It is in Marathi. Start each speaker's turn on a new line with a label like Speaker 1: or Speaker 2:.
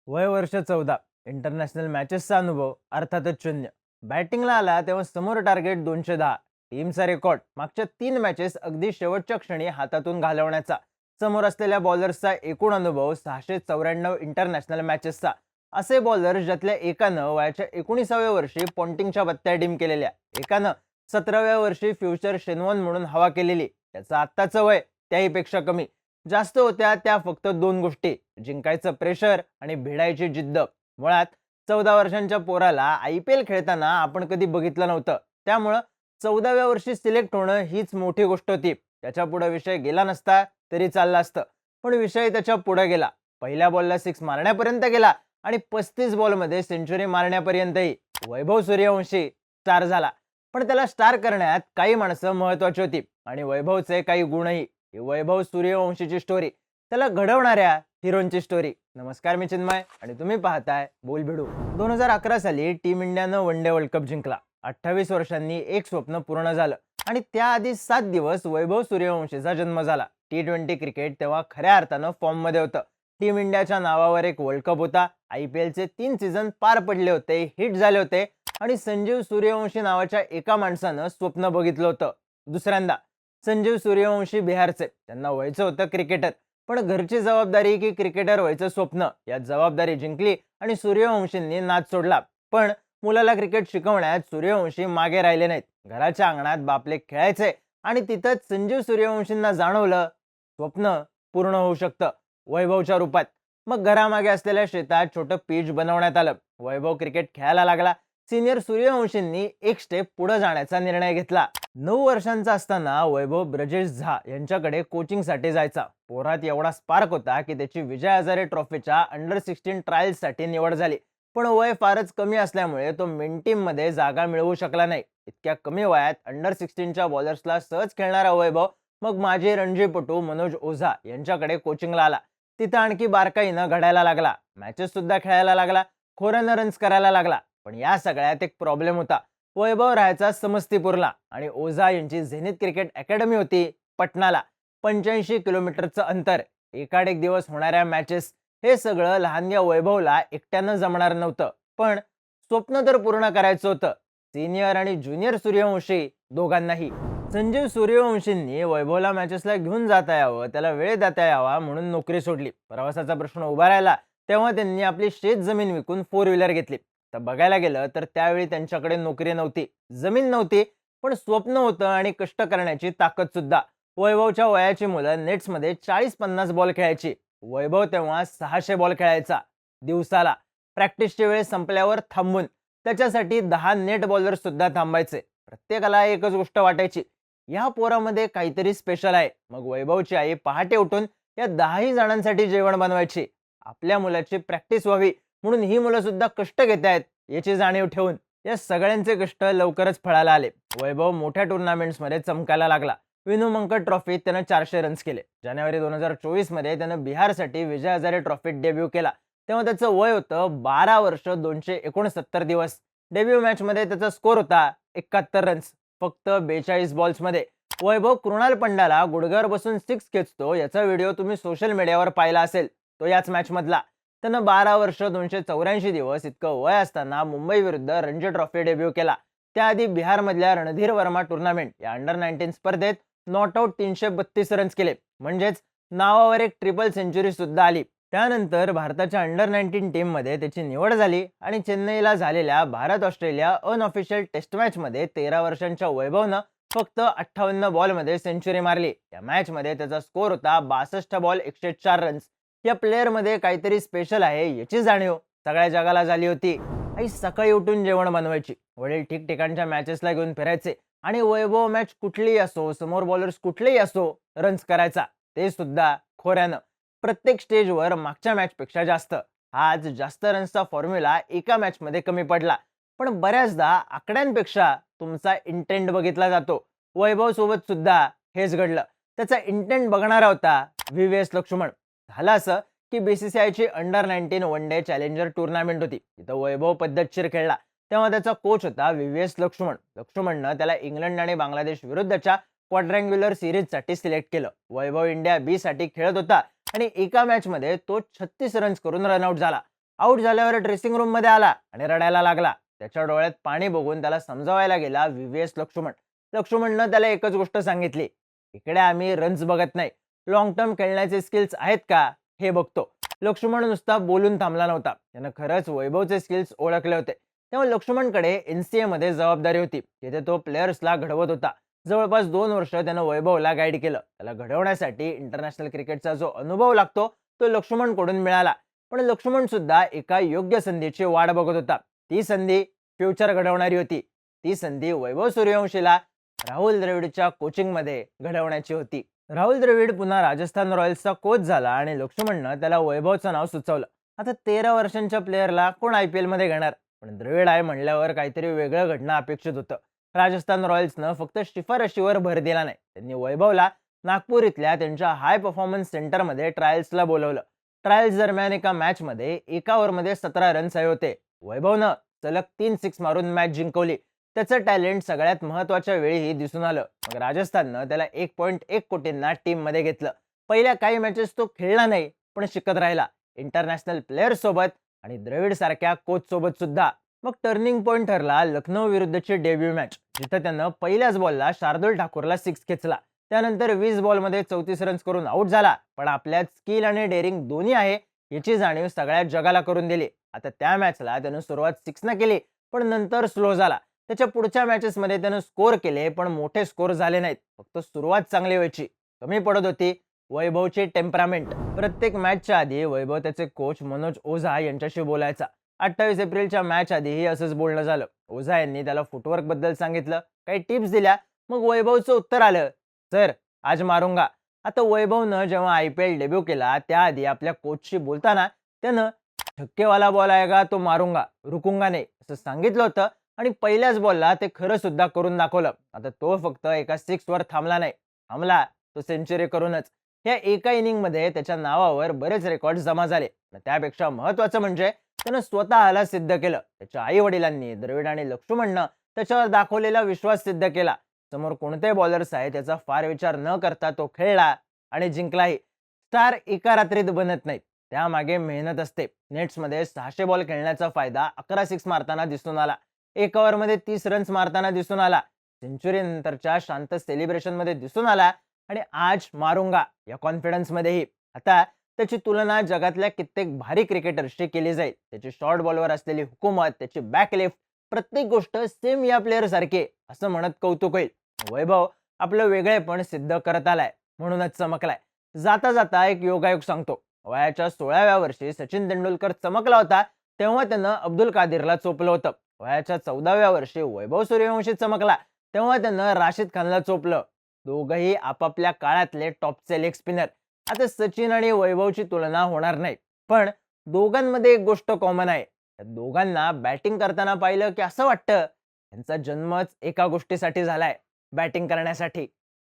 Speaker 1: वय वर्ष 14. इंटरनॅशनल मॅचेसचा अनुभव अर्थातच शून्य. बॅटिंगला आला तेव्हा समोर टार्गेट 210. टीमचा रेकॉर्ड मागच्या 3 मॅचेस अगदी शेवटच्या क्षणी हातातून घालवण्याचा. समोर असलेल्या बॉलर्सचा एकूण अनुभव 694 इंटरनॅशनल मॅचेसचा. असे बॉलर्स ज्यातल्या एकानं वयाच्या 19व्या वर्षी पॉन्टिंगच्या बत्त्या डिम केलेल्या, एकानं 17व्या वर्षी फ्युचर शेनवॉन म्हणून हवा केलेली. त्याचं आत्ताचं वय त्याहीपेक्षा कमी. जास्त होत्या त्या फक्त 2 गोष्टी: जिंकायचं प्रेशर आणि भिडायची जिद्द. मुळात 14 वर्षांच्या पोराला IPL खेळताना आपण कधी बघितलं नव्हतं. त्यामुळं 14व्या वर्षी सिलेक्ट होणं हीच मोठी गोष्ट होती. त्याच्या पुढे विषय गेला नसता तरी चालला असतं, पण विषय त्याच्या पुढे गेला. पहिल्या बॉलला 6 मारण्यापर्यंत गेला आणि 35 बॉलमध्ये सेंचुरी मारण्यापर्यंतही. वैभव सूर्यवंशी स्टार झाला, पण त्याला स्टार करण्यात काही माणसं महत्वाची होती आणि वैभवचे काही गुणही. ही वैभव सूर्यवंशीची स्टोरी, त्याला घडवणाऱ्या हिरोंची स्टोरी. नमस्कार, मी चिन्मय आणि तुम्ही पाहताय बोलभिडू. 2011 साली टीम इंडियानं वन डे वर्ल्ड कप जिंकला. 28 वर्षांनी एक स्वप्न पूर्ण झालं आणि त्याआधी 7 दिवस वैभव सूर्यवंशीचा जन्म झाला. T20 क्रिकेट तेव्हा खऱ्या अर्थानं फॉर्ममध्ये होतं. टीम इंडियाच्या नावावर एक वर्ल्ड कप होता. IPLचे 3 सीझन पार पडले होते, हिट झाले होते आणि संजीव सूर्यवंशी नावाच्या एका माणसानं स्वप्न बघितलं होतं. दुसऱ्यांदा संजीव सूर्यवंशी बिहारचे. त्यांना व्हायचं होतं क्रिकेटर, पण घरची जबाबदारी की क्रिकेटर व्हायचं स्वप्न यात जबाबदारी जिंकली आणि सूर्यवंशींनी नाद सोडला. पण मुलाला क्रिकेट शिकवण्यात सूर्यवंशी मागे राहिले नाहीत. घराच्या अंगणात बापले खेळायचे आणि तिथंच संजीव सूर्यवंशींना जाणवलं स्वप्न पूर्ण होऊ शकतं वैभवच्या रूपात. मग घरामागे असलेल्या शेतात छोटं पिच बनवण्यात आलं. वैभव क्रिकेट खेळायला लागला. सिनियर सूर्यवंशींनी एक स्टेप पुढे जाण्याचा निर्णय घेतला. 9 वर्षांचा असताना वैभव ब्रजेश झा यांच्याकडे कोचिंगसाठी जायचा. पोरात एवढा स्पार्क होता की त्याची विजय हजारे ट्रॉफीच्या अंडर 16 ट्रायल्ससाठी निवड झाली. पण वय फारच कमी असल्यामुळे तो मेन टीम मध्ये जागा मिळवू शकला नाही. इतक्या कमी वयात अंडर 16च्या बॉलर्सला सहज खेळणारा वैभव मग माजी रणजीपटू मनोज ओझा यांच्याकडे कोचिंगला आला. तिथं आणखी बारकाईनं घडायला लागला. मॅचेस सुद्धा खेळायला लागला. खोऱ्यानं रन्स करायला लागला. पण या सगळ्यात एक प्रॉब्लेम होता. वैभव राहायचा समस्तीपूरला आणि ओझा यांची झेनिथ क्रिकेट अकॅडमी होती पटनाला. 85 किलोमीटरचं अंतर, एकाडेक दिवस होणाऱ्या मॅचेस, हे सगळं लहानग्या वैभवला एकट्यानं जमणार नव्हतं. पण स्वप्न तर पूर्ण करायचं होतं, सिनियर आणि ज्युनियर सूर्यवंशी दोघांनाही. संजीव सूर्यवंशींनी वैभवला मॅचेसला घेऊन जाता यावं, त्याला वेळ देता यावा म्हणून नोकरी सोडली. प्रवासाचा प्रश्न उभा राहिला तेव्हा त्यांनी आपली शेत जमीन विकून 4 व्हीलर घेतली. तर बघायला गेलं तर त्यावेळी त्यांच्याकडे नोकरी नव्हती, जमीन नव्हती, पण स्वप्न होतं आणि कष्ट करण्याची ताकद सुद्धा. वैभवच्या वयाची मुलं नेट्समध्ये 40-50 बॉल खेळायची. वैभव तेव्हा 600 बॉल खेळायचा दिवसाला. प्रॅक्टिसची वेळ संपल्यावर थांबून त्याच्यासाठी 10 नेट बॉलर सुद्धा थांबायचे. प्रत्येकाला एकच गोष्ट वाटायची, या पोरामध्ये काहीतरी स्पेशल आहे. मग वैभवची आई पहाटे उठून या 10ही जणांसाठी जेवण बनवायची. आपल्या मुलाची प्रॅक्टिस व्हावी म्हणून ही मुलं सुद्धा कष्ट घेत आहेत याची जाणीव ठेवून. या सगळ्यांचे कष्ट लवकरच फळाला आले. वैभव मोठ्या टुर्नामेंट्समध्ये चमकायला लागला. विनू मंकड ट्रॉफीत त्यानं 400 रन्स केले. जानेवारी 2024 मध्ये त्यानं बिहारसाठी विजय हजारे ट्रॉफीत डेब्यू केला. तेव्हा त्याचं वय होतं 12 वर्ष 269 दिवस. डेब्यू मॅचमध्ये त्याचा स्कोर होता 71 रन्स फक्त 42 बॉल्समध्ये. वैभव कृणाल पंड्याला गुडघ्यावर बसून 6 खेचतो याचा व्हिडिओ तुम्ही सोशल मीडियावर पाहिला असेल. तो याच मॅच मधला. त्यानं 12 वर्ष 284 दिवस इतकं वय असताना मुंबई विरुद्ध रणजी ट्रॉफी डेब्यू केला. त्याआधी बिहारमधल्या रणधीर वर्मा टुर्नामेंट या अंडर 19 स्पर्धेत नॉट आउट 332 रन्स केले. म्हणजेच नावावर एक ट्रिपल सेंचुरी सुद्धा आली. त्यानंतर भारताच्या अंडर 19 टीममध्ये त्याची निवड झाली आणि चेन्नईला झालेल्या भारत ऑस्ट्रेलिया अनऑफिशियल टेस्ट मॅचमध्ये 13 वर्षांच्या वैभवनं फक्त 58 बॉलमध्ये सेंचुरी मारली. या मॅचमध्ये त्याचा स्कोर होता 62 बॉल 104 रन्स. या प्लेअरमध्ये काहीतरी स्पेशल आहे याची जाणीव सगळ्या जगाला झाली होती. आई सकाळी उठून जेवण बनवायची, वडील ठिकठिकाणच्या मॅचेसला घेऊन फिरायचे आणि वैभव मॅच कुठलीही असो, समोर बॉलर्स कुठलेही असो, रन्स करायचा, ते सुद्धा खोऱ्यानं. प्रत्येक स्टेजवर मागच्या मॅचपेक्षा जास्त. आज जास्त रन्सचा फॉर्म्युला एका मॅचमध्ये कमी पडला, पण बऱ्याचदा आकड्यांपेक्षा तुमचा इंटेंट बघितला जातो. वैभव सोबत सुद्धा हेच घडलं. त्याचा इंटेंट बघणारा होता VVS लक्ष्मण. झालं असं की BCCIची under 19 one day challenger tournament होती. तिथं वैभव पद्धतशीर खेळला. तेव्हा त्याचा कोच होता VVS लक्ष्मण. लक्ष्मणनं त्याला इंग्लंड आणि बांगलादेश विरुद्धच्या क्वाड्रँग्युलर सिरीजसाठी सिलेक्ट केलं. वैभव इंडिया B साठी खेळत होता आणि एका मॅचमध्ये तो 36 रन्स करून रनआउट झाला. आऊट झाल्यावर ड्रेसिंग रूम मध्ये आला आणि रडायला लागला. त्याच्या डोळ्यात पाणी बघून त्याला समजावायला गेला व्हीव्हीएस लक्ष्मण. लक्ष्मणनं त्याला एकच गोष्ट सांगितली, इकडे आम्ही रन्स बघत नाही, लॉंग टर्म खेळण्याचे स्किल्स आहेत का हे बघतो. लक्ष्मण नुसता बोलून थांबला नव्हता, त्यानं खरंच वैभवचे स्किल्स ओळखले होते. तेव्हा लक्ष्मणकडे एनसीए मध्ये जबाबदारी होती, तिथे तो प्लेयर्सला घडवत होता. जवळपास 2 वर्ष त्यानं वैभवला गाईड केलं. त्याला घडवण्यासाठी इंटरनॅशनल क्रिकेटचा जो अनुभव लागतो तो लक्ष्मणकडून मिळाला. पण लक्ष्मण सुद्धा एका योग्य संधीची वाट बघत होता. ती संधी फ्युचर घडवणारी होती. ती संधी वैभव सूर्यवंशीला राहुल द्रविडच्या कोचिंगमध्ये घडवण्याची होती. राहुल द्रविड पुन्हा राजस्थान रॉयल्सचा कोच झाला आणि लक्ष्मणनं त्याला वैभवचं नाव सुचवलं. आता 13 वर्षांच्या प्लेअरला कोण IPL मध्ये घेणार, पण द्रविड आहे म्हणल्यावर काहीतरी वेगळं घडणं अपेक्षित होतं. राजस्थान रॉयल्सनं फक्त शिफारशीवर भर दिला नाही, त्यांनी वैभवला नागपूर इथल्या त्यांच्या हाय परफॉर्मन्स सेंटरमध्ये ट्रायल्सला बोलवलं. ट्रायल्स दरम्यान एका मॅचमध्ये एका ओव्हरमध्ये 17 रन्स हवे होते. वैभवनं सलग 3 सिक्स मारून मॅच जिंकवली. त्याचं टॅलेंट सगळ्यात महत्त्वाच्या वेळीही दिसून आलं. मग राजस्थाननं त्याला 1.1 कोटींना टीममध्ये घेतलं. पहिल्या काही मॅचेस तो खेळला नाही, पण शिकत राहिला, इंटरनॅशनल प्लेयर्स सोबत आणि द्रविड सारख्या कोच सोबत सुद्धा. मग टर्निंग पॉइंट ठरला लखनौ विरुद्धची डेब्यू मॅच, जिथं त्यानं पहिल्याच बॉलला शार्दुल ठाकूरला 6 खेचला. त्यानंतर 20 बॉलमध्ये 34 रन्स करून आऊट झाला. पण आपल्यात स्किल आणि डेअरिंग दोन्ही आहे याची जाणीव सगळ्या जगाला करून दिली. आता त्या मॅचला त्यानं सुरुवात 6 न केली, पण नंतर स्लो झाला. त्याच्या पुढच्या मॅचेसमध्ये त्यानं स्कोर केले, पण मोठे स्कोर झाले नाहीत. फक्त सुरुवात चांगली व्हायची, कमी पडत होती वैभवची टेम्परामेंट. प्रत्येक मॅचच्या आधी वैभव त्याचे कोच मनोज ओझा यांच्याशी बोलायचा. 28 एप्रिलच्या मॅच आधीही असंच बोलणं झालं. ओझा यांनी त्याला फुटवर्क बद्दल सांगितलं, काही टिप्स दिल्या. मग वैभवचं उत्तर आलं, सर आज मारूंगा. आता वैभवनं जेव्हा IPL डेब्यू केला त्याआधी आपल्या कोचशी बोलताना त्यानं छक्केवाला बॉल आएगा तो मारूंगा, रुकूंगा नाही असं सांगितलं होतं आणि पहिल्याच बॉलला ते खरं सुद्धा करून दाखवलं. आता तो फक्त एका 6 वर थांबला नाही, थांबला तो सेंचुरी करूनच. या एका इनिंगमध्ये त्याच्या नावावर बरेच रेकॉर्ड जमा झाले. त्यापेक्षा महत्त्वाचं म्हणजे त्यानं स्वतःला सिद्ध केलं. त्याच्या आई वडिलांनी द्रविड आणि लक्ष्मणनं त्याच्यावर दाखवलेला विश्वास सिद्ध केला. समोर कोणते बॉलर्स आहेत त्याचा फार विचार न करता तो खेळला आणि जिंकलाही. स्टार एका रात्रीत बनत नाहीत, त्यामागे मेहनत असते. नेट्समध्ये 600 बॉल खेळण्याचा फायदा 11 सिक्स मारताना दिसून आला, एका ओव्हरमध्ये 30 रन्स मारताना दिसून आला, सेंचुरी नंतरच्या शांत सेलिब्रेशनमध्ये दिसून आला आणि आज मारूंगा या कॉन्फिडन्समध्येही. आता त्याची तुलना जगातल्या कित्येक भारी क्रिकेटर्सशी केली जाईल. त्याची शॉर्ट बॉलवर असलेली हुकूमत, त्याची बॅकलिफ्ट, प्रत्येक गोष्ट सेम या प्लेअर सारखे असं म्हणत कौतुक होईल. वैभव आपलं वेगळेपण सिद्ध करत आलाय, म्हणूनच चमकलाय. जाता जाता एक योगायोग सांगतो. वयाच्या 16व्या वर्षी सचिन तेंडुलकर चमकला होता, तेव्हा त्यानं अब्दुल कादिरला चोपलं होतं. वयाच्या 14व्या वर्षी वैभव सूर्यवंशी चमकला, तेव्हा त्यानं राशिद खानला चोपलं. दोघंही आपापल्या काळातले टॉपचे लेग स्पिनर. आता सचिन आणि वैभवची तुलना होणार नाही, पण दोघांमध्ये एक गोष्ट कॉमन आहे. त्या दोघांना बॅटिंग करताना पाहिलं की असं वाटतं त्यांचा जन्मच एका गोष्टीसाठी झालाय, बॅटिंग करण्यासाठी.